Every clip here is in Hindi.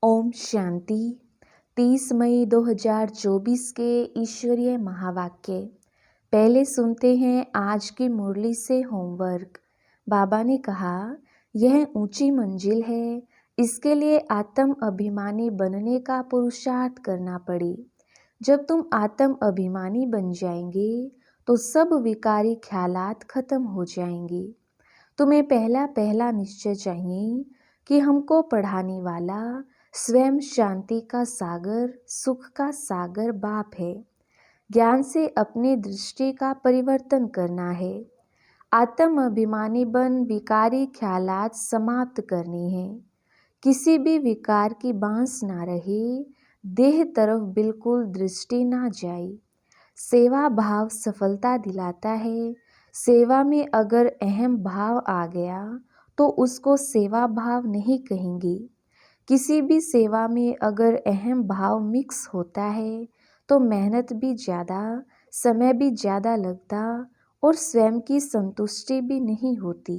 ओम शांति। 30 मई 2024 के ईश्वरीय महावाक्य। पहले सुनते हैं आज की मुरली से होमवर्क। बाबा ने कहा, यह ऊंची मंजिल है, इसके लिए आत्म अभिमानी बनने का पुरुषार्थ करना पड़े। जब तुम आत्म अभिमानी बन जाएंगे तो सब विकारी ख्यालात खत्म हो जाएंगे। तुम्हें पहला निश्चय चाहिए कि हमको पढ़ाने वाला स्वयं शांति का सागर, सुख का सागर बाप है। ज्ञान से अपनी दृष्टि का परिवर्तन करना है। आत्म अभिमानी बन विकारी ख्यालात समाप्त करने हैं। किसी भी विकार की बांस ना रहे, देह तरफ बिल्कुल दृष्टि ना जाए। सेवा भाव सफलता दिलाता है। सेवा में अगर अहम भाव आ गया तो उसको सेवा भाव नहीं कहेंगे। किसी भी सेवा में अगर अहम भाव मिक्स होता है तो मेहनत भी ज़्यादा, समय भी ज़्यादा लगता और स्वयं की संतुष्टि भी नहीं होती।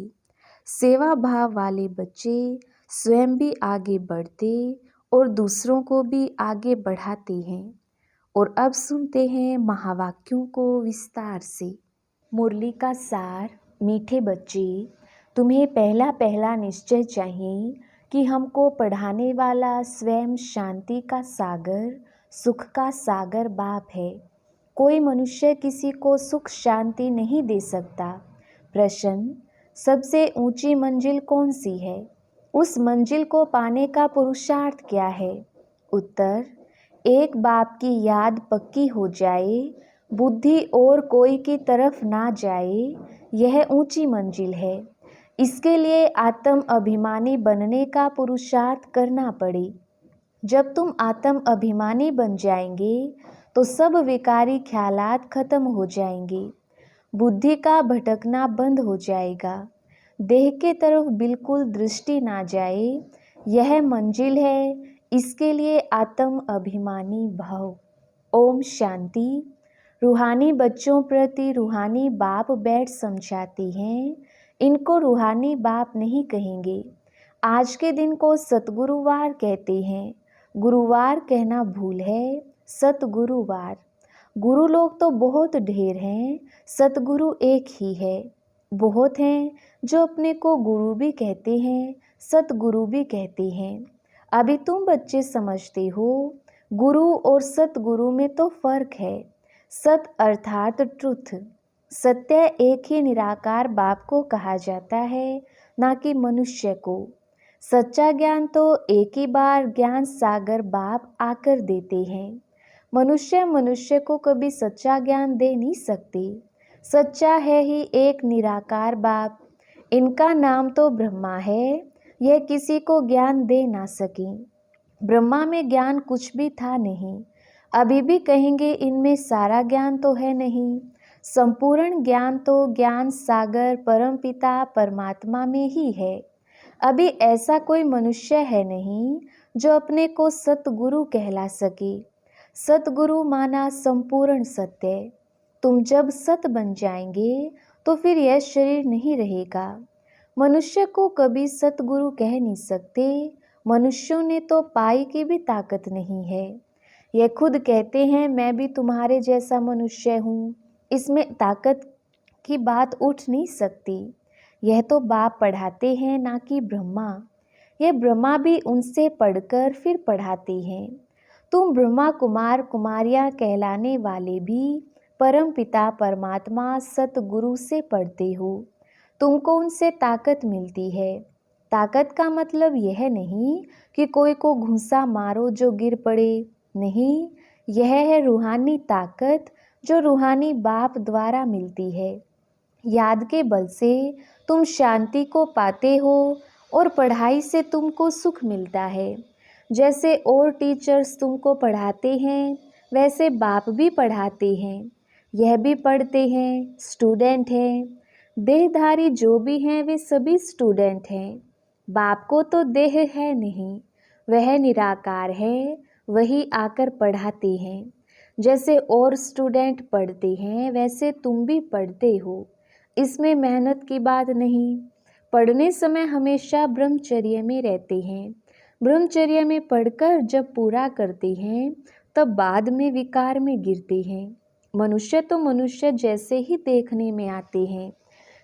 सेवा भाव वाले बच्चे स्वयं भी आगे बढ़ते और दूसरों को भी आगे बढ़ाते हैं। और अब सुनते हैं महावाक्यों को विस्तार से। मुरली का सार। मीठे बच्चे, तुम्हें पहला निश्चय चाहिए कि हमको पढ़ाने वाला स्वयं शांति का सागर, सुख का सागर बाप है। कोई मनुष्य किसी को सुख शांति नहीं दे सकता। प्रश्न, सबसे ऊंची मंजिल कौन सी है? उस मंजिल को पाने का पुरुषार्थ क्या है? उत्तर, एक बाप की याद पक्की हो जाए, बुद्धि और कोई की तरफ ना जाए, यह ऊंची मंजिल है। इसके लिए आत्म अभिमानी बनने का पुरुषार्थ करना पड़े। जब तुम आत्म अभिमानी बन जाएंगे तो सब विकारी ख्यालात खत्म हो जाएंगे। बुद्धि का भटकना बंद हो जाएगा। देह के तरफ बिल्कुल दृष्टि ना जाए, यह मंजिल है। इसके लिए आत्म अभिमानी भाव। ओम शांति। रूहानी बच्चों प्रति रूहानी बाप बैठ समझाते हैं। इनको रूहानी बाप नहीं कहेंगे। आज के दिन को सतगुरुवार कहते हैं। गुरुवार कहना भूल है, सतगुरुवार। गुरु लोग तो बहुत ढेर हैं, सतगुरु एक ही है। बहुत हैं जो अपने को गुरु भी कहते हैं, सतगुरु भी कहते हैं। अभी तुम बच्चे समझते हो, गुरु और सतगुरु में तो फर्क है। सत अर्थात ट्रुथ, सत्य एक ही निराकार बाप को कहा जाता है, ना कि मनुष्य को। सच्चा ज्ञान तो एक ही बार ज्ञान सागर बाप आकर देते हैं। मनुष्य को कभी सच्चा ज्ञान दे नहीं सकते। सच्चा है ही एक निराकार बाप। इनका नाम तो ब्रह्मा है, यह किसी को ज्ञान दे ना सके। ब्रह्मा में ज्ञान कुछ भी था नहीं। अभी भी कहेंगे इनमें सारा ज्ञान तो है नहीं। संपूर्ण ज्ञान तो ज्ञान सागर परमपिता परमात्मा में ही है। अभी ऐसा कोई मनुष्य है नहीं जो अपने को सतगुरु कहला सके। सतगुरु माना संपूर्ण सत्य। तुम जब सत बन जाएंगे तो फिर यह शरीर नहीं रहेगा। मनुष्य को कभी सतगुरु कह नहीं सकते। मनुष्यों ने तो पाई की भी ताकत नहीं है। यह खुद कहते हैं मैं भी तुम्हारे जैसा मनुष्य हूँ। इसमें ताकत की बात उठ नहीं सकती। यह तो बाप पढ़ाते हैं, ना कि ब्रह्मा। यह ब्रह्मा भी उनसे पढ़कर फिर पढ़ाते हैं। तुम ब्रह्मा कुमार कुमारियाँ कहलाने वाले भी परम पिता परमात्मा सतगुरु से पढ़ते हो। तुमको उनसे ताकत मिलती है। ताकत का मतलब यह नहीं कि कोई को घूंसा मारो जो गिर पड़े। नहीं, यह है रूहानी ताकत जो रूहानी बाप द्वारा मिलती है। याद के बल से तुम शांति को पाते हो और पढ़ाई से तुमको सुख मिलता है। जैसे और टीचर्स तुमको पढ़ाते हैं, वैसे बाप भी पढ़ाते हैं। यह भी पढ़ते हैं, स्टूडेंट हैं। देहधारी जो भी हैं वे सभी स्टूडेंट हैं। बाप को तो देह है नहीं, वह निराकार है, वही आकर पढ़ाते हैं। जैसे और स्टूडेंट पढ़ते हैं वैसे तुम भी पढ़ते हो। इसमें मेहनत की बात नहीं। पढ़ने समय हमेशा ब्रह्मचर्य में रहते हैं। ब्रह्मचर्य में पढ़कर जब पूरा करते हैं तब बाद में विकार में गिरते हैं। मनुष्य तो मनुष्य जैसे ही देखने में आते हैं।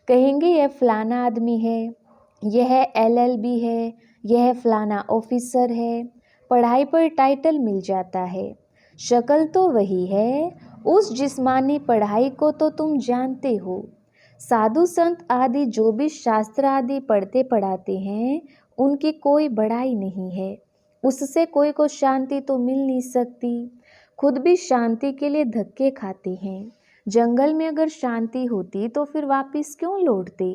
कहेंगे यह फलाना आदमी है, यह LLB है, यह फलाना ऑफिसर है। पढ़ाई पर टाइटल मिल जाता है, शक्ल तो वही है। उस जिस्मानी पढ़ाई को तो तुम जानते हो। साधु संत आदि जो भी शास्त्र आदि पढ़ते पढ़ाते हैं उनकी कोई बड़ाई नहीं है। उससे कोई को शांति तो मिल नहीं सकती। खुद भी शांति के लिए धक्के खाते हैं। जंगल में अगर शांति होती तो फिर वापस क्यों लौटते।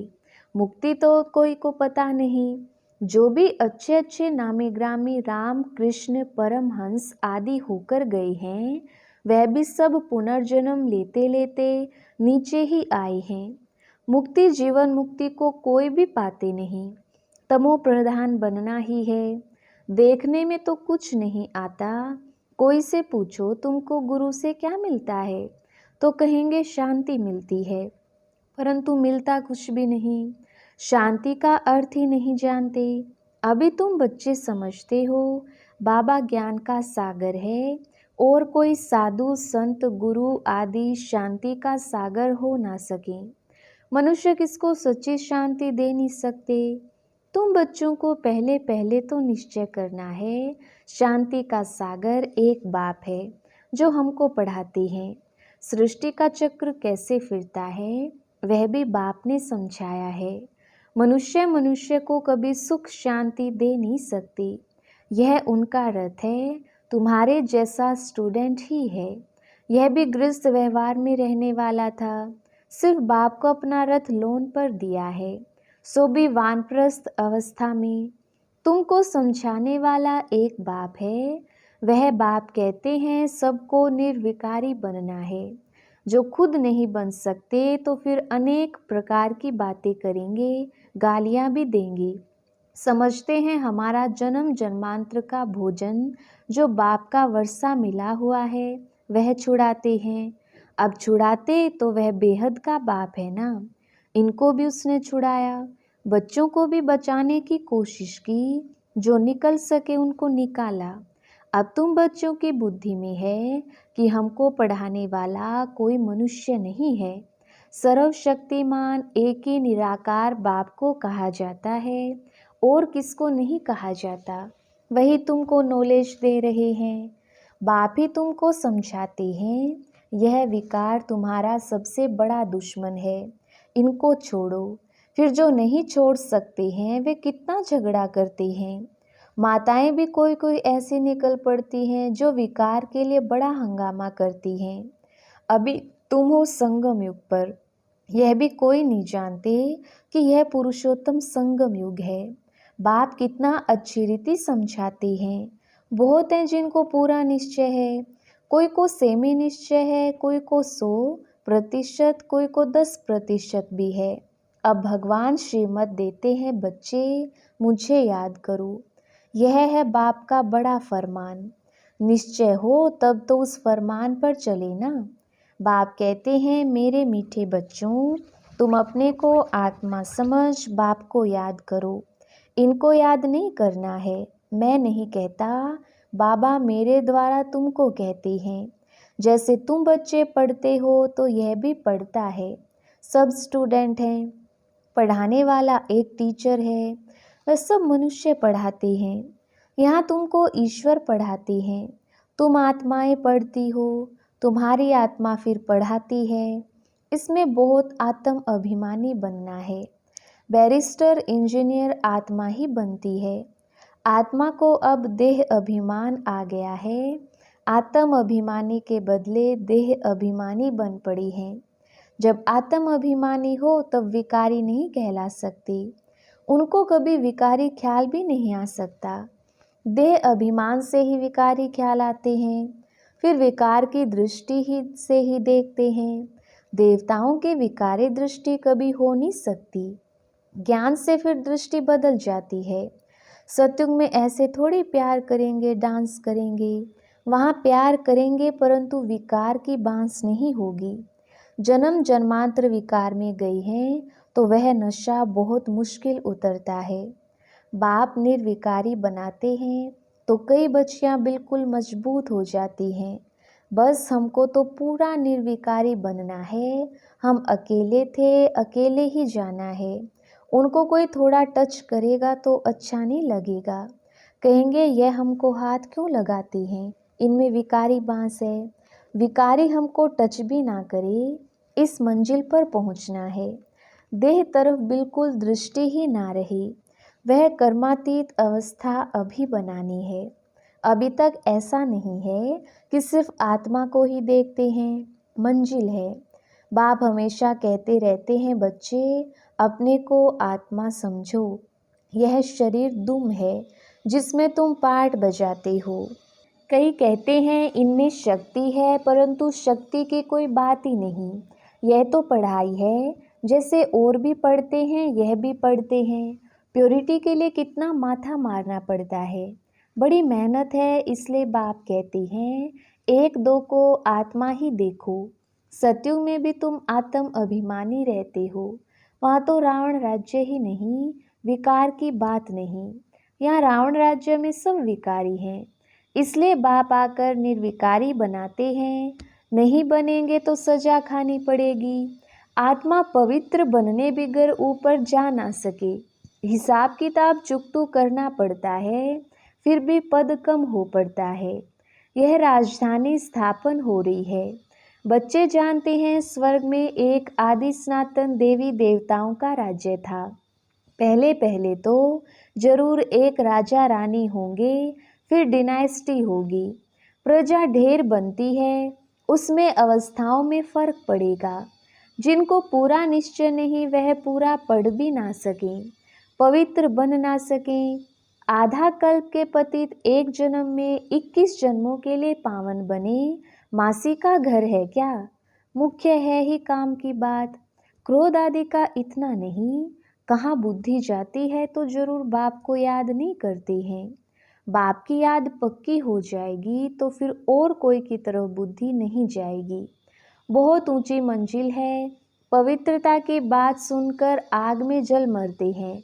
मुक्ति तो कोई को पता नहीं। जो भी अच्छे अच्छे नामी ग्रामी राम कृष्ण परमहंस आदि होकर गए हैं वह भी सब पुनर्जन्म लेते लेते नीचे ही आए हैं। मुक्ति जीवन मुक्ति को कोई भी पाते नहीं। तमो प्रधान बनना ही है। देखने में तो कुछ नहीं आता। कोई से पूछो तुमको गुरु से क्या मिलता है तो कहेंगे शांति मिलती है, परंतु मिलता कुछ भी नहीं। शांति का अर्थ ही नहीं जानते। अभी तुम बच्चे समझते हो बाबा ज्ञान का सागर है और कोई साधु संत गुरु आदि शांति का सागर हो ना सके। मनुष्य किसको सच्ची शांति दे नहीं सकते। तुम बच्चों को पहले पहले तो निश्चय करना है शांति का सागर एक बाप है जो हमको पढ़ाते हैं। सृष्टि का चक्र कैसे फिरता है वह भी बाप ने समझाया है। मनुष्य मनुष्य को कभी सुख शांति दे नहीं सकती। यह उनका रथ है, तुम्हारे जैसा स्टूडेंट ही है। यह भी गृहस्थ व्यवहार में रहने वाला था, सिर्फ बाप को अपना रथ लोन पर दिया है, सो भी वानप्रस्थ अवस्था में। तुमको समझाने वाला एक बाप है। वह बाप कहते हैं सबको निर्विकारी बनना है। जो खुद नहीं बन सकते तो फिर अनेक प्रकार की बातें करेंगे, गालियां भी देंगे। समझते हैं हमारा जन्म जन्मांतर का भोजन जो बाप का वर्षा मिला हुआ है वह छुड़ाते हैं। अब छुड़ाते तो वह बेहद का बाप है ना। इनको भी उसने छुड़ाया। बच्चों को भी बचाने की कोशिश की, जो निकल सके उनको निकाला। अब तुम बच्चों की बुद्धि में है कि हमको पढ़ाने वाला कोई मनुष्य नहीं है। सर्वशक्तिमान एक ही निराकार बाप को कहा जाता है और किसको नहीं कहा जाता। वही तुमको नॉलेज दे रहे हैं। बाप ही तुमको समझाते हैं यह विकार तुम्हारा सबसे बड़ा दुश्मन है, इनको छोड़ो। फिर जो नहीं छोड़ सकते हैं वे कितना झगड़ा करते हैं। माताएं भी कोई कोई ऐसी निकल पड़ती हैं जो विकार के लिए बड़ा हंगामा करती हैं। अभी तुम हो संगम युग पर, यह भी कोई नहीं जानते कि यह पुरुषोत्तम संगम युग है। बाप कितना अच्छी रीति समझाते हैं। बहुत हैं जिनको पूरा निश्चय है, कोई को सेमी निश्चय है, कोई को 100%, कोई को 10% भी है। अब भगवान श्रीमत देते हैं बच्चे मुझे याद करो। यह है बाप का बड़ा फरमान। निश्चय हो तब तो उस फरमान पर चले ना। बाप कहते हैं मेरे मीठे बच्चों तुम अपने को आत्मा समझ बाप को याद करो। इनको याद नहीं करना है, मैं नहीं कहता, बाबा मेरे द्वारा तुमको कहते हैं। जैसे तुम बच्चे पढ़ते हो तो यह भी पढ़ता है। सब स्टूडेंट हैं, पढ़ाने वाला एक टीचर है, वह सब मनुष्य पढ़ाते हैं। यहाँ तुमको ईश्वर पढ़ाते हैं। तुम आत्माएं पढ़ती हो, तुम्हारी आत्मा फिर पढ़ाती है। इसमें बहुत आत्म अभिमानी बनना है। बैरिस्टर इंजीनियर आत्मा ही बनती है। आत्मा को अब देह अभिमान आ गया है। आत्म अभिमानी के बदले देह अभिमानी बन पड़ी है। जब आत्म अभिमानी हो तब विकारी नहीं कहला सकती। उनको कभी विकारी ख्याल भी नहीं आ सकता। देह अभिमान से ही विकारी ख्याल आते हैं, फिर विकार की दृष्टि ही से ही देखते हैं। देवताओं की विकारी दृष्टि कभी हो नहीं सकती। ज्ञान से फिर दृष्टि बदल जाती है। सत्युग में ऐसे थोड़ी प्यार करेंगे, डांस करेंगे। वहाँ प्यार करेंगे परंतु विकार की बांस नहीं होगी। जन्म जन्मांतर विकार में गई हैं तो वह नशा बहुत मुश्किल उतरता है। बाप निर्विकारी बनाते हैं तो कई बच्चियां बिल्कुल मजबूत हो जाती हैं। बस हमको तो पूरा निर्विकारी बनना है। हम अकेले थे, अकेले ही जाना है। उनको कोई थोड़ा टच करेगा तो अच्छा नहीं लगेगा। कहेंगे यह हमको हाथ क्यों लगाती हैं, इनमें विकारी बांस है। विकारी हमको टच भी ना करे, इस मंजिल पर पहुंचना है। देह तरफ बिल्कुल दृष्टि ही ना रहे, वह कर्मातीत अवस्था अभी बनानी है। अभी तक ऐसा नहीं है कि सिर्फ आत्मा को ही देखते हैं, मंजिल है। बाप हमेशा कहते रहते हैं, बच्चे अपने को आत्मा समझो। यह शरीर दुम है जिसमें तुम पार्ट बजाते हो। कई कहते हैं इनमें शक्ति है, परंतु शक्ति की कोई बात ही नहीं। यह तो पढ़ाई है, जैसे और भी पढ़ते हैं यह भी पढ़ते हैं। प्योरिटी के लिए कितना माथा मारना पड़ता है, बड़ी मेहनत है। इसलिए बाप कहते हैं एक दो को आत्मा ही देखो। सत्युग में भी तुम आत्म अभिमानी रहते हो। वहाँ तो रावण राज्य ही नहीं, विकार की बात नहीं। यहाँ रावण राज्य में सब विकारी हैं। इसलिए बाप आकर निर्विकारी बनाते हैं। नहीं बनेंगे तो सजा खानी पड़ेगी। आत्मा पवित्र बनने बिगर ऊपर जा ना सके। हिसाब किताब चुकतू करना पड़ता है, फिर भी पद कम हो पड़ता है। यह राजधानी स्थापन हो रही है। बच्चे जानते हैं स्वर्ग में एक आदि सनातन देवी देवताओं का राज्य था। पहले पहले तो जरूर एक राजा रानी होंगे, फिर डिनाइस्टी होगी। प्रजा ढेर बनती है, उसमें अवस्थाओं में फर्क पड़ेगा। जिनको पूरा निश्चय नहीं वह पूरा पढ़ भी ना सकें, पवित्र बन ना सकें। आधा कल्प के पतित एक जन्म में 21 जन्मों के लिए पावन बने। मासी का घर है क्या? मुख्य है ही काम की बात। क्रोध आदि का इतना नहीं। कहाँ बुद्धि जाती है तो जरूर बाप को याद नहीं करते हैं। बाप की याद पक्की हो जाएगी तो फिर और कोई की तरफ बुद्धि नहीं जाएगी। बहुत ऊंची मंजिल है। पवित्रता की बात सुनकर आग में जल मरते हैं।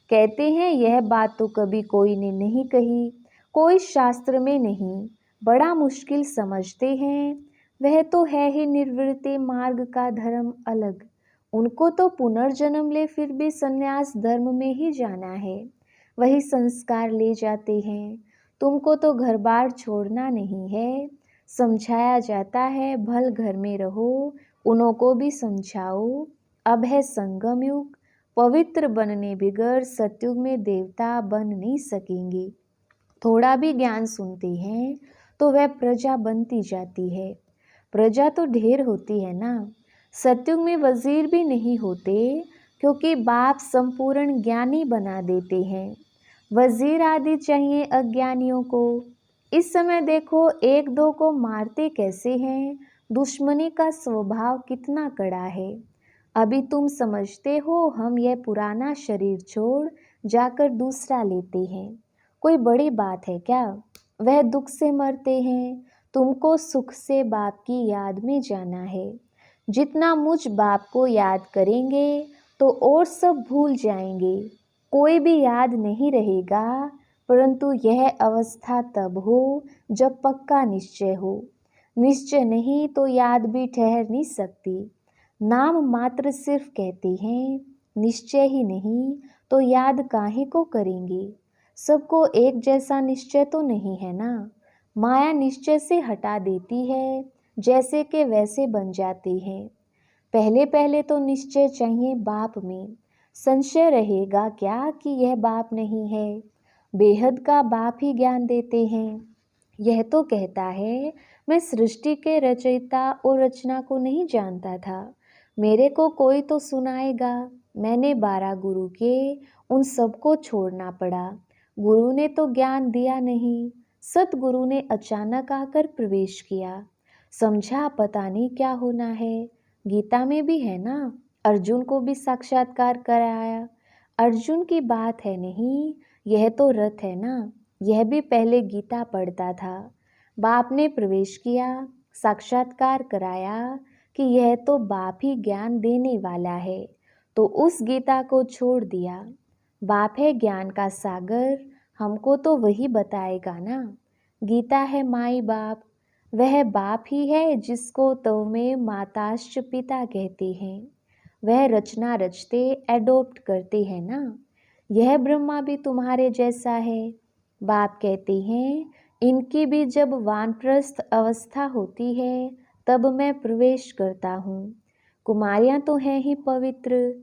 कहते हैं यह बात तो कभी कोई ने नहीं कही, कोई शास्त्र में नहीं। बड़ा मुश्किल समझते हैं। वह तो है ही निर्वृत्ति मार्ग का धर्म अलग। उनको तो पुनर्जन्म ले फिर भी संन्यास धर्म में ही जाना है। वही संस्कार ले जाते हैं। तुमको तो घर बार छोड़ना नहीं है। समझाया जाता है भल घर में रहो, उन्हों को भी समझाओ। अब है संगम युग, पवित्र बनने बिगर सतयुग में देवता बन नहीं सकेंगे। थोड़ा भी ज्ञान सुनते हैं तो वह प्रजा बनती जाती है। प्रजा तो ढेर होती है ना। सतयुग में वजीर भी नहीं होते, क्योंकि बाप संपूर्ण ज्ञानी बना देते हैं। वजीर आदि चाहिए अज्ञानियों को। इस समय देखो एक दो को मारते कैसे हैं। दुश्मनी का स्वभाव कितना कड़ा है। अभी तुम समझते हो हम यह पुराना शरीर छोड़ जाकर दूसरा लेते हैं, कोई बड़ी बात है क्या? वह दुख से मरते हैं, तुमको सुख से बाप की याद में जाना है। जितना मुझ बाप को याद करेंगे तो और सब भूल जाएंगे, कोई भी याद नहीं रहेगा। परंतु यह अवस्था तब हो जब पक्का निश्चय हो। निश्चय नहीं तो याद भी ठहर नहीं सकती। नाम मात्र सिर्फ कहते हैं, निश्चय ही नहीं तो याद काहे को करेंगे। सबको एक जैसा निश्चय तो नहीं है ना। माया निश्चय से हटा देती है, जैसे के वैसे बन जाते हैं। पहले पहले तो निश्चय चाहिए बाप में। संशय रहेगा क्या कि यह बाप नहीं है। बेहद का बाप ही ज्ञान देते हैं। यह तो कहता है मैं सृष्टि के रचयिता और रचना को नहीं जानता था, मेरे को कोई तो सुनाएगा। मैंने 12 गुरु के, उन सबको छोड़ना पड़ा। गुरु ने तो ज्ञान दिया नहीं, सतगुरु ने अचानक आकर प्रवेश किया। समझा पता नहीं क्या होना है। गीता में भी है ना, अर्जुन को भी साक्षात्कार कराया। अर्जुन की बात है नहीं, यह तो रथ है ना। यह भी पहले गीता पढ़ता था। बाप ने प्रवेश किया, साक्षात्कार कराया कि यह तो बाप ही ज्ञान देने वाला है, तो उस गीता को छोड़ दिया। बाप है ज्ञान का सागर, हमको तो वही बताएगा ना। गीता है माई बाप, वह बाप ही है जिसको तो में माताश्च पिता कहते हैं। वह रचना रचते एडोप्ट करते हैं ना। यह ब्रह्मा भी तुम्हारे जैसा है। बाप कहते हैं इनकी भी जब वानप्रस्थ अवस्था होती है तब मैं प्रवेश करता हूँ। कुमारियाँ तो हैं ही पवित्र,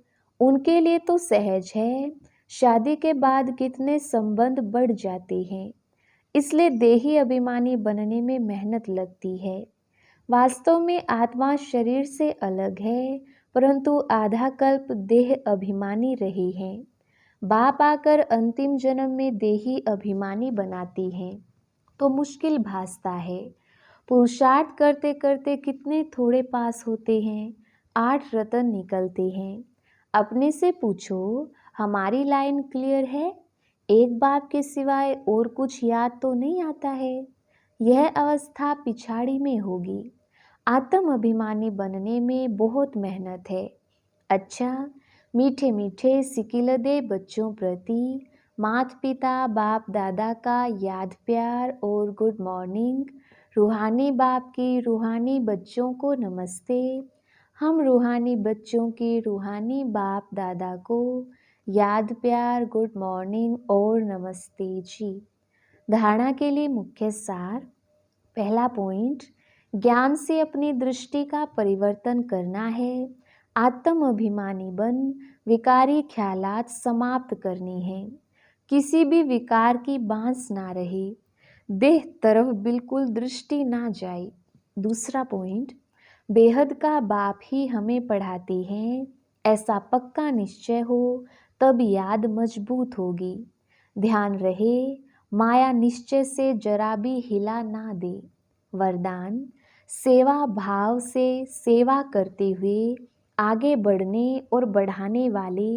उनके लिए तो सहज है। शादी के बाद कितने संबंध बढ़ जाते हैं, इसलिए देही अभिमानी बनने में मेहनत लगती है। वास्तव में आत्मा शरीर से अलग है, परंतु आधा कल्प देह अभिमानी रही है। बाप आकर अंतिम जन्म में देही अभिमानी बनाती हैं, तो मुश्किल भासता है। पुरुषार्थ करते करते कितने थोड़े पास होते हैं, 8 रतन निकलते हैं। अपने से पूछो, हमारी लाइन क्लियर है? एक बाप के सिवाय और कुछ याद तो नहीं आता है। यह अवस्था पिछाड़ी में होगी। आत्म अभिमानी बनने में बहुत मेहनत है। अच्छा, मीठे मीठे सिकिलदे बच्चों प्रति माता पिता बाप दादा का याद प्यार और गुड मॉर्निंग। रूहानी बाप की रूहानी बच्चों को नमस्ते। हम रूहानी बच्चों के रूहानी बाप दादा को याद प्यार गुड मॉर्निंग और नमस्ते जी। धारणा के लिए मुख्य सार। पहला पॉइंट, ज्ञान से अपनी दृष्टि का परिवर्तन करना है। आत्म अभिमानी बन विकारी ख्यालात समाप्त करनी है। किसी भी विकार की बांस ना रहे, देह तरफ बिल्कुल दृष्टि ना जाए। दूसरा पॉइंट, बेहद का बाप ही हमें पढ़ाते हैं, ऐसा पक्का निश्चय हो तब याद मजबूत होगी। ध्यान रहे माया निश्चय से जरा भी हिला ना दे। वरदान, सेवा भाव से सेवा करते हुए आगे बढ़ने और बढ़ाने वाले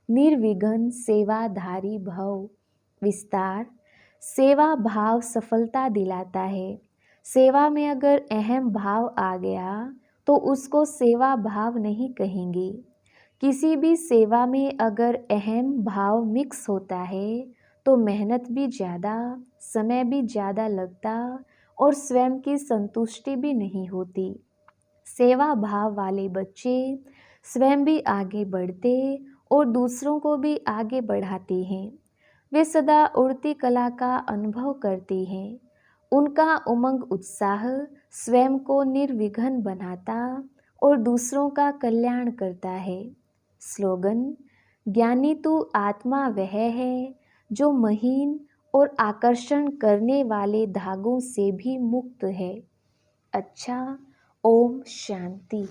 निर्विघ्न सेवाधारी भव। विस्तार, सेवा भाव सफलता दिलाता है। सेवा में अगर अहम भाव आ गया तो उसको सेवा भाव नहीं कहेंगे। किसी भी सेवा में अगर अहम भाव मिक्स होता है तो मेहनत भी ज़्यादा, समय भी ज़्यादा लगता और स्वयं की संतुष्टि भी नहीं होती। सेवा भाव वाले बच्चे स्वयं भी आगे बढ़ते और दूसरों को भी आगे बढ़ाते हैं। वे सदा उड़ती कला का अनुभव करते हैं। उनका उमंग उत्साह स्वयं को निर्विघ्न बनाता और दूसरों का कल्याण करता है। स्लोगन, ज्ञानी तू आत्मा वह है जो महीन और आकर्षण करने वाले धागों से भी मुक्त है। अच्छा, ओम शांति।